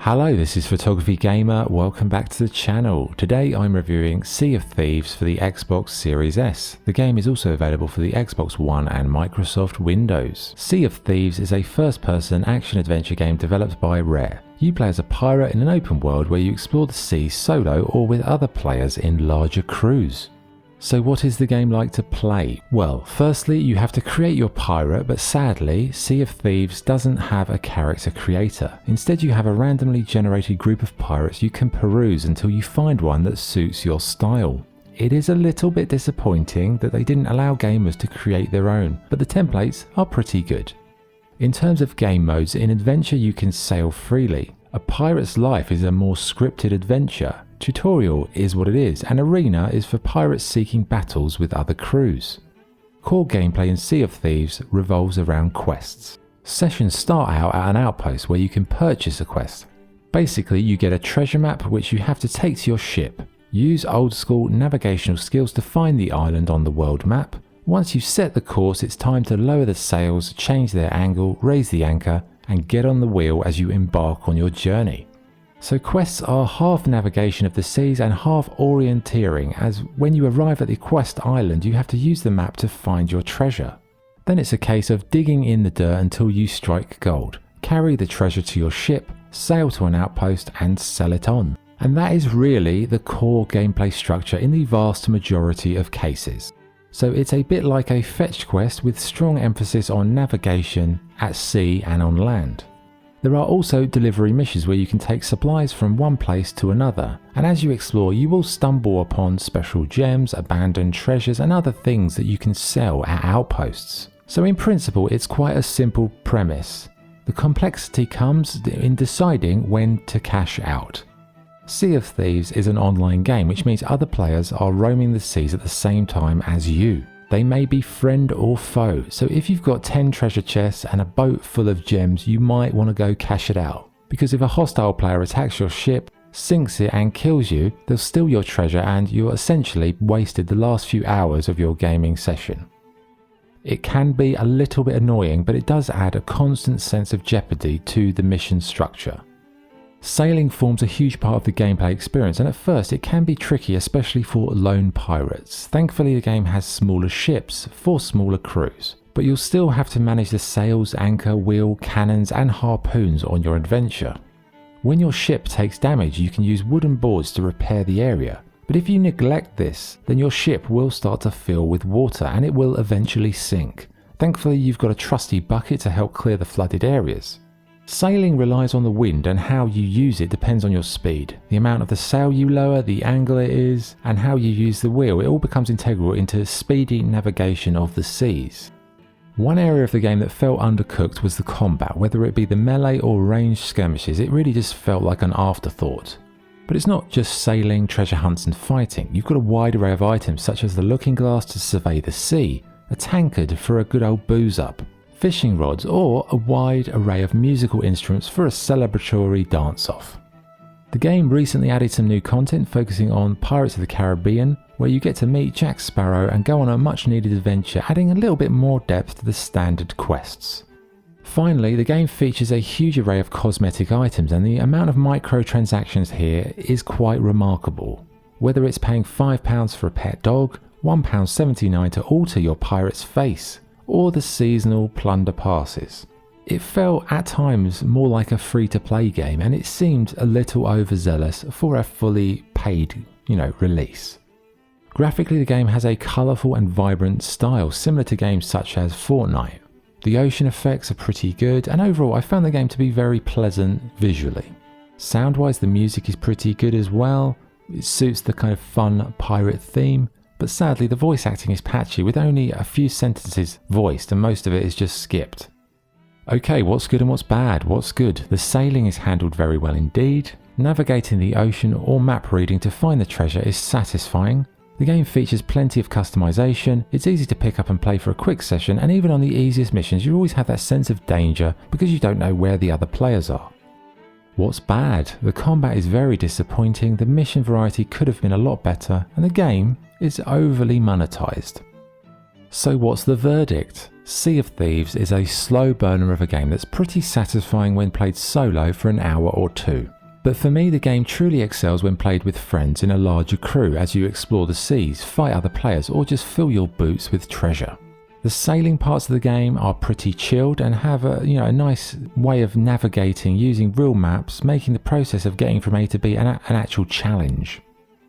Hello, this is Photography Gamer, welcome back to the channel. Today I'm reviewing Sea of Thieves for the Xbox Series S. The game is also available for the Xbox One and Microsoft Windows. Sea of Thieves is a first-person action-adventure game developed by Rare. You play as a pirate in an open world where you explore the sea solo or with other players in larger crews. So what is the game like to play? Well, firstly you have to create your pirate, but sadly Sea of Thieves doesn't have a character creator. Instead you have a randomly generated group of pirates you can peruse until you find one that suits your style. It is a little bit disappointing that they didn't allow gamers to create their own, but the templates are pretty good. In terms of game modes, in adventure you can sail freely. A pirate's life is a more scripted adventure. Tutorial is what it is, and arena is for pirates seeking battles with other crews. Core gameplay in Sea of Thieves revolves around quests. Sessions start out at an outpost where you can purchase a quest. Basically you get a treasure map which you have to take to your ship. Use old school navigational skills to find the island on the world map. Once you've set the course, it's time to lower the sails, change their angle, raise the anchor, and get on the wheel as you embark on your journey. So quests are half navigation of the seas and half orienteering, as when you arrive at the quest island you have to use the map to find your treasure. Then it's a case of digging in the dirt until you strike gold, carry the treasure to your ship, sail to an outpost and sell it on. And that is really the core gameplay structure in the vast majority of cases. So it's a bit like a fetch quest with strong emphasis on navigation at sea and on land. There are also delivery missions where you can take supplies from one place to another, and as you explore you will stumble upon special gems, abandoned treasures and other things that you can sell at outposts. So in principle it's quite a simple premise. The complexity comes in deciding when to cash out. Sea of Thieves is an online game, which means other players are roaming the seas at the same time as you. They may be friend or foe, so if you've got 10 treasure chests and a boat full of gems, you might want to go cash it out. Because if a hostile player attacks your ship, sinks it and kills you, they'll steal your treasure and you're essentially wasted the last few hours of your gaming session. It can be a little bit annoying, but it does add a constant sense of jeopardy to the mission structure. Sailing forms a huge part of the gameplay experience, and at first it can be tricky, especially for lone pirates. Thankfully the game has smaller ships for smaller crews, but you'll still have to manage the sails, anchor, wheel, cannons and harpoons on your adventure. When your ship takes damage you can use wooden boards to repair the area, but if you neglect this then your ship will start to fill with water and it will eventually sink. Thankfully you've got a trusty bucket to help clear the flooded areas. Sailing relies on the wind, and how you use it depends on your speed. The amount of the sail you lower, the angle it is, and how you use the wheel, it all becomes integral into speedy navigation of the seas. One area of the game that felt undercooked was the combat. Whether it be the melee or ranged skirmishes, it really just felt like an afterthought. But it's not just sailing, treasure hunts and fighting. You've got a wide array of items such as the looking glass to survey the sea, a tankard for a good old booze up, fishing rods, or a wide array of musical instruments for a celebratory dance-off. The game recently added some new content focusing on Pirates of the Caribbean, where you get to meet Jack Sparrow and go on a much needed adventure, adding a little bit more depth to the standard quests. Finally, the game features a huge array of cosmetic items, and the amount of microtransactions here is quite remarkable. Whether it's paying £5 for a pet dog, £1.79 to alter your pirate's face, or the seasonal plunder passes. It felt at times more like a free-to-play game, and it seemed a little overzealous for a fully paid, release. Graphically the game has a colourful and vibrant style similar to games such as Fortnite. The ocean effects are pretty good, and overall I found the game to be very pleasant visually. Sound-wise the music is pretty good as well. It suits the kind of fun pirate theme. But sadly the voice acting is patchy, with only a few sentences voiced and most of it is just skipped. Okay, what's good and what's bad? What's good? The sailing is handled very well indeed. Navigating the ocean or map reading to find the treasure is satisfying. The game features plenty of customization, it's easy to pick up and play for a quick session, and even on the easiest missions you always have that sense of danger because you don't know where the other players are. What's bad? The combat is very disappointing, the mission variety could have been a lot better, and the game is overly monetized. So what's the verdict? Sea of Thieves is a slow burner of a game that's pretty satisfying when played solo for an hour or two. But for me, the game truly excels when played with friends in a larger crew as you explore the seas, fight other players, or just fill your boots with treasure. The sailing parts of the game are pretty chilled and have a nice way of navigating using real maps, making the process of getting from A to B an actual challenge.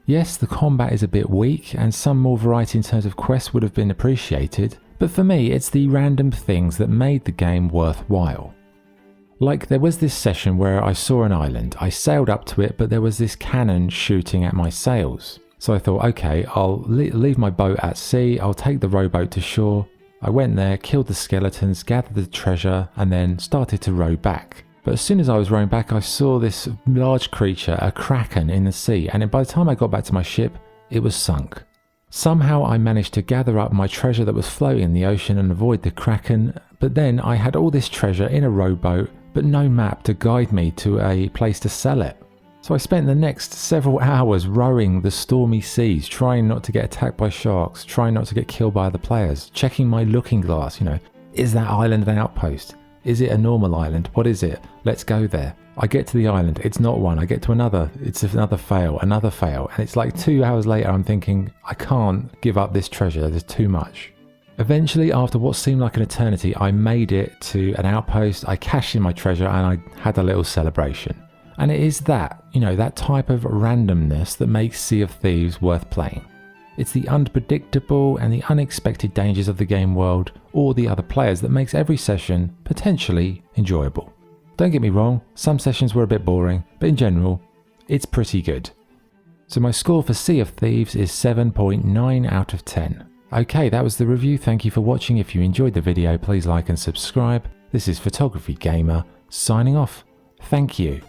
Yes, the combat is a bit weak and some more variety in terms of quests would have been appreciated, but for me it's the random things that made the game worthwhile. Like there was this session where I saw an island, I sailed up to it, but there was this cannon shooting at my sails. So I thought, okay, I'll leave my boat at sea, I'll take the rowboat to shore. I went there, killed the skeletons, gathered the treasure, and then started to row back. But as soon as I was rowing back, I saw this large creature, a kraken, in the sea, and by the time I got back to my ship, it was sunk. Somehow I managed to gather up my treasure that was floating in the ocean and avoid the kraken, but then I had all this treasure in a rowboat, but no map to guide me to a place to sell it. So I spent the next several hours rowing the stormy seas, trying not to get attacked by sharks, trying not to get killed by other players, checking my looking glass, is that island an outpost? Is it a normal island? What is it? Let's go there. I get to the island, it's not one. I get to another, it's another fail. And it's like 2 hours later I'm thinking, I can't give up this treasure, there's too much. Eventually, after what seemed like an eternity, I made it to an outpost, I cashed in my treasure and I had a little celebration. And it is that type of randomness that makes Sea of Thieves worth playing. It's the unpredictable and the unexpected dangers of the game world or the other players that makes every session potentially enjoyable. Don't get me wrong, some sessions were a bit boring, but in general, it's pretty good. So my score for Sea of Thieves is 7.9 out of 10. Okay, that was the review. Thank you for watching. If you enjoyed the video, please like and subscribe. This is Photography Gamer, signing off. Thank you.